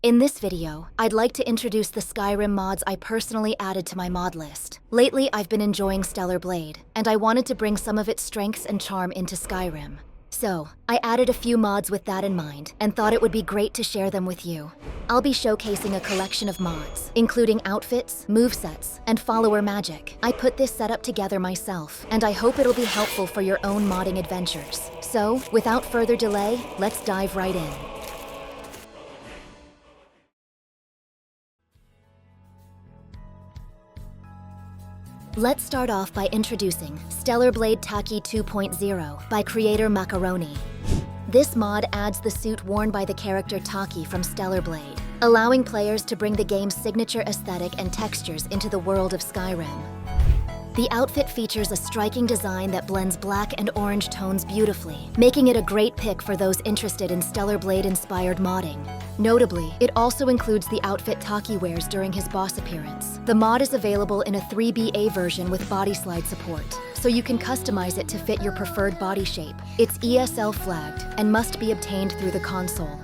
In this video, I'd like to introduce the Skyrim mods I personally added to my mod list. Lately, I've been enjoying StellarBlade, and I wanted to bring some of its strengths and charm into Skyrim. So, I added a few mods with that in mind, and thought it would be great to share them with you. I'll be showcasing a collection of mods, including outfits, movesets, and follower magic. I put this setup together myself, and I hope it'll be helpful for your own modding adventures. So, without further delay, let's dive right in. Let's start off by introducing StellarBlade Tachy 2.0 by creator Macaroni. This mod adds the suit worn by the character Tachy from StellarBlade, allowing players to bring the game's signature aesthetic and textures into the world of Skyrim. The outfit features a striking design that blends black and orange tones beautifully, making it a great pick for those interested in StellarBlade-inspired modding. Notably, it also includes the outfit Tachy wears during his boss appearance. The mod is available in a CBBE version with Bodyslide support, so you can customize it to fit your preferred body shape. It's ESL flagged and must be obtained through the console.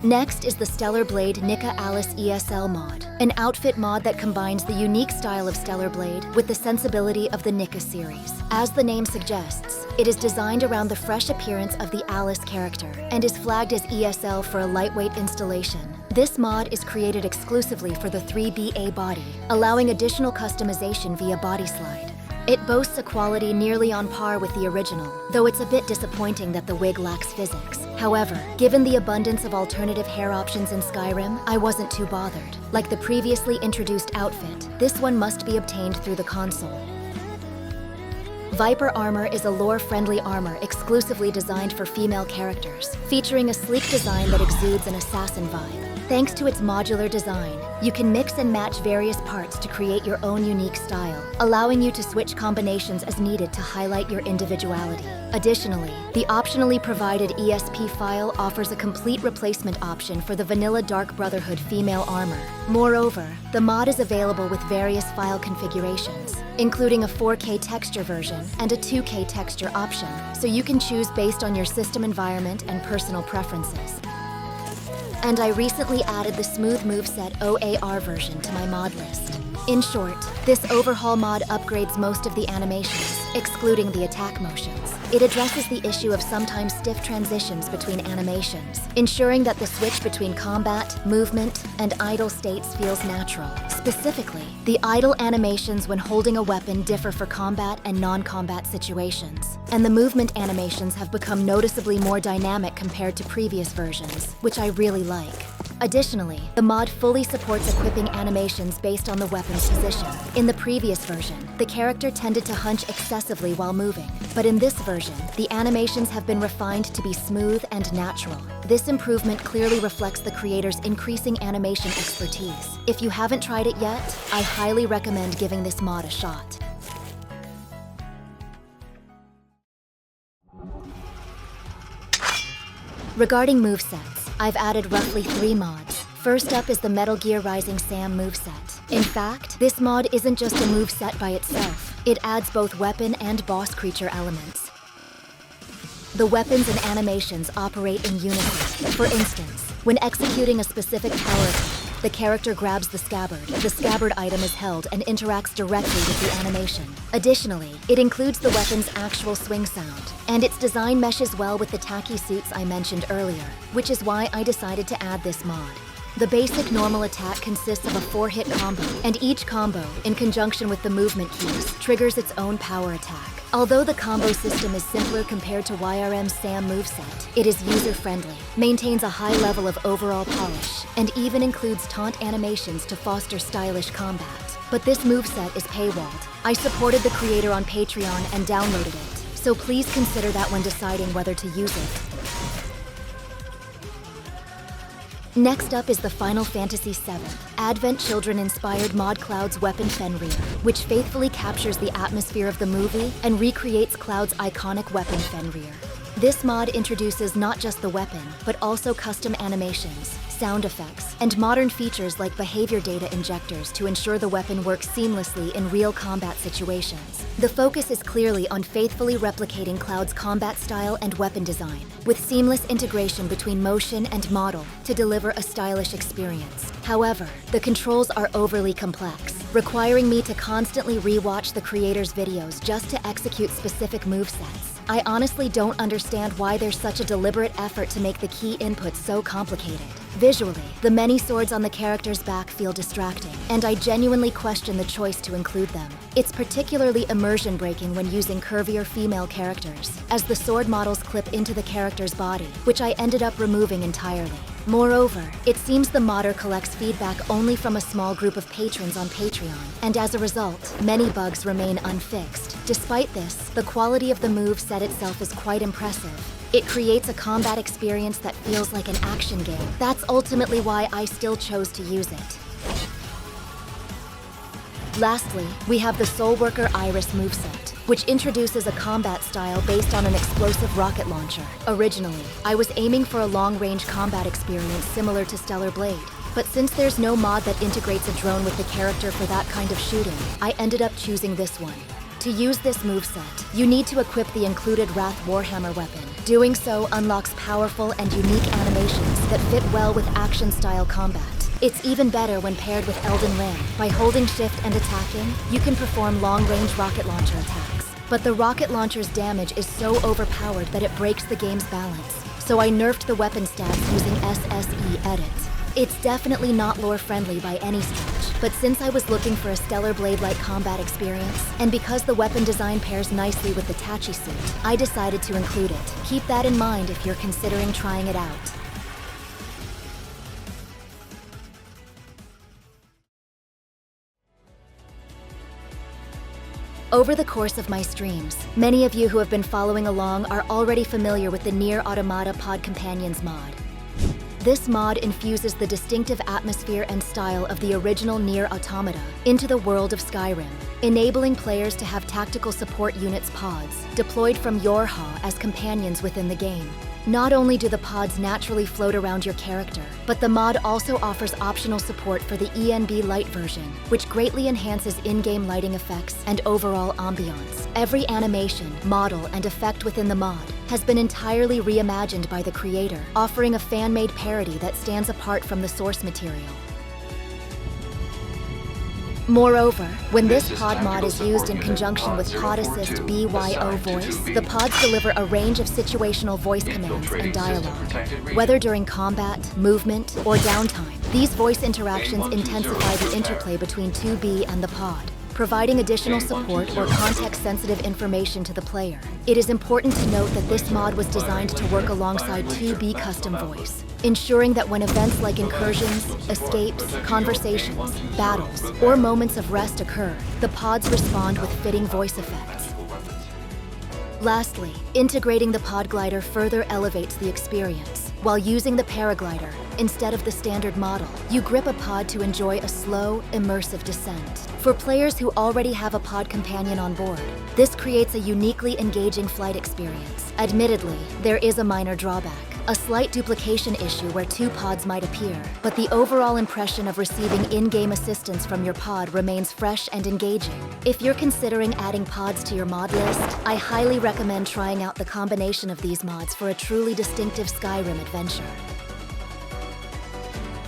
Next is the StellarBlade Nikke Alice ESL mod, an outfit mod that combines the unique style of StellarBlade with the sensibility of the Nikke series. As the name suggests, it is designed around the fresh appearance of the Alice character and is flagged as ESL for a lightweight installation. This mod is created exclusively for the CBBE body, allowing additional customization via Bodyslide. It boasts a quality nearly on par with the original, though it's a bit disappointing that the wig lacks physics. However, given the abundance of alternative hair options in Skyrim, I wasn't too bothered. Like the previously introduced outfit, this one must be obtained through the console. Viper armor is a lore-friendly armor exclusively designed for female characters, featuring a sleek design that exudes an assassin vibe. Thanks to its modular design, you can mix and match various parts to create your own unique style, allowing you to switch combinations as needed to highlight your individuality. Additionally, the optionally provided ESP file offers a complete replacement option for the vanilla Dark Brotherhood female armor. Moreover, the mod is available with various file configurations, including a 4K texture version and a 2K texture option, so you can choose based on your system environment and personal preferences. And I recently added the Smooth Moveset OAR version to my mod list. In short, this Overhaul mod upgrades most of the animations, excluding the attack motions. It addresses the issue of sometimes stiff transitions between animations, ensuring that the switch between combat, movement, and idle states feels natural. Specifically, the idle animations when holding a weapon differ for combat and non-combat situations, and the movement animations have become noticeably more dynamic compared to previous versions, which I really like. Additionally, the mod fully supports equipping animations based on the weapon's position. In the previous version, the character tended to hunch excessively while moving, but in this version, the animations have been refined to be smooth and natural. This improvement clearly reflects the creator's increasing animation expertise. If you haven't tried it yet, I highly recommend giving this mod a shot. Regarding movesets, I've added roughly 3 mods. First up is the Metal Gear Rising Sam moveset. In fact, this mod isn't just a moveset by itself. It adds both weapon and boss creature elements. The weapons and animations operate in unison. For instance, when executing a specific power attack, the character grabs the scabbard. The scabbard item is held and interacts directly with the animation. Additionally, it includes the weapon's actual swing sound, and its design meshes well with the Tachy suits I mentioned earlier, which is why I decided to add this mod. The basic normal attack consists of a 4-hit combo, and each combo, in conjunction with the movement keys, triggers its own power attack. Although the combo system is simpler compared to YRM's Sam moveset, it is user-friendly, maintains a high level of overall polish, and even includes taunt animations to foster stylish combat. But this moveset is paywalled. I supported the creator on Patreon and downloaded it, so please consider that when deciding whether to use it. Next up is the Final Fantasy VII Advent Children-inspired mod Cloud's Weapon Fenrir, which faithfully captures the atmosphere of the movie and recreates Cloud's iconic weapon Fenrir. This mod introduces not just the weapon, but also custom animations, sound effects, and modern features like behavior data injectors to ensure the weapon works seamlessly in real combat situations. The focus is clearly on faithfully replicating Cloud's combat style and weapon design, with seamless integration between motion and model to deliver a stylish experience. However, the controls are overly complex, requiring me to constantly rewatch the creator's videos just to execute specific movesets. I honestly don't understand why there's such a deliberate effort to make the key inputs so complicated. Visually, the many swords on the character's back feel distracting, and I genuinely question the choice to include them. It's particularly immersion-breaking when using curvier female characters, as the sword models clip into the character's body, which I ended up removing entirely. Moreover, it seems the modder collects feedback only from a small group of patrons on Patreon, and as a result, many bugs remain unfixed. Despite this, the quality of the move set itself is quite impressive. It creates a combat experience that feels like an action game. That's ultimately why I still chose to use it. Lastly, we have the SoulWorker Iris moveset, which introduces a combat style based on an explosive rocket launcher. Originally, I was aiming for a long-range combat experience similar to StellarBlade, but since there's no mod that integrates a drone with the character for that kind of shooting, I ended up choosing this one. To use this moveset, you need to equip the included Wrath Warhammer weapon. Doing so unlocks powerful and unique animations that fit well with action-style combat. It's even better when paired with Elden Ring. By holding shift and attacking, you can perform long-range rocket launcher attacks. But the rocket launcher's damage is so overpowered that it breaks the game's balance, so I nerfed the weapon stats using SE edits. It's definitely not lore-friendly by any stretch, but since I was looking for a StellarBlade-like combat experience, and because the weapon design pairs nicely with the Tachy suit, I decided to include it. Keep that in mind if you're considering trying it out. Over the course of my streams, many of you who have been following along are already familiar with the Nier Automata Pod Companions mod. This mod infuses the distinctive atmosphere and style of the original Nier Automata into the world of Skyrim, enabling players to have tactical support units pods deployed from Overhaul as companions within the game. Not only do the pods naturally float around your character, but the mod also offers optional support for the ENB light version, which greatly enhances in-game lighting effects and overall ambiance. Every animation, model, and effect within the mod has been entirely reimagined by the creator, offering a fan-made parody that stands apart from the source material. Moreover, when this pod mod is used in conjunction with Pod Assist B.Y.O voice, the pods deliver a range of situational voice commands and dialogue. Whether during combat, movement, or downtime, these voice interactions intensify the interplay between 2B and the pod, providing additional support or context-sensitive information to the player. It is important to note that this mod was designed to work alongside 2B custom voice, ensuring that when events like incursions, escapes, conversations, battles, or moments of rest occur, the pods respond with fitting voice effects. Lastly, integrating the Podglider further elevates the experience. While using the Paraglider instead of the standard model, you grip a pod to enjoy a slow, immersive descent. For players who already have a pod companion on board, this creates a uniquely engaging flight experience. Admittedly, there is a minor drawback, a slight duplication issue where two pods might appear, but the overall impression of receiving in-game assistance from your pod remains fresh and engaging. If you're considering adding pods to your mod list, I highly recommend trying out the combination of these mods for a truly distinctive Skyrim adventure.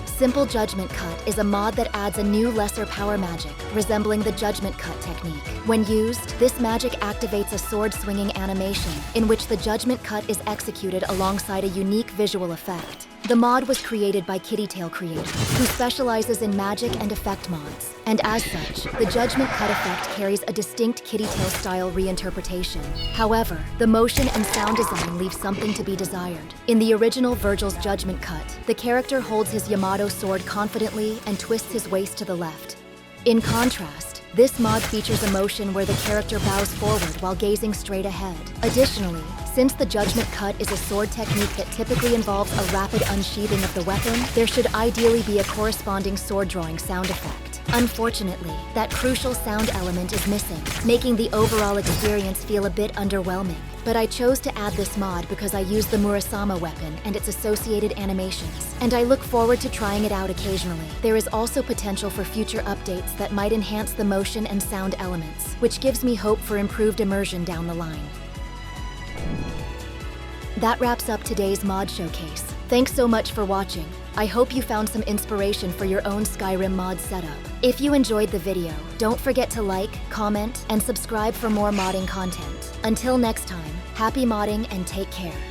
Simple Judgement Cut is a mod that adds a new lesser power magic, resembling the Judgement Cut technique. When used, this magic activates a sword-swinging animation, in which the Judgement Cut is executed alongside a unique visual effect. The mod was created by Kittytail Creator, who specializes in magic and effect mods, and as such, the Judgement Cut effect carries a distinct Kittytail-style reinterpretation. However, the motion and sound design leave something to be desired. In the original Virgil's Judgement Cut, the character holds his Yamato sword confidently and twists his waist to the left. In contrast, this mod features a motion where the character bows forward while gazing straight ahead. Additionally, since the Judgement Cut is a sword technique that typically involves a rapid unsheathing of the weapon, there should ideally be a corresponding sword drawing sound effect. Unfortunately, that crucial sound element is missing, making the overall experience feel a bit underwhelming. but I chose to add this mod because I use the Murasama weapon and its associated animations, and I look forward to trying it out occasionally. There is also potential for future updates that might enhance the motion and sound elements, which gives me hope for improved immersion down the line. That wraps up today's mod showcase. Thanks so much for watching. I hope you found some inspiration for your own Skyrim mod setup. If you enjoyed the video, don't forget to like, comment, and subscribe for more modding content. Until next time, happy modding and take care.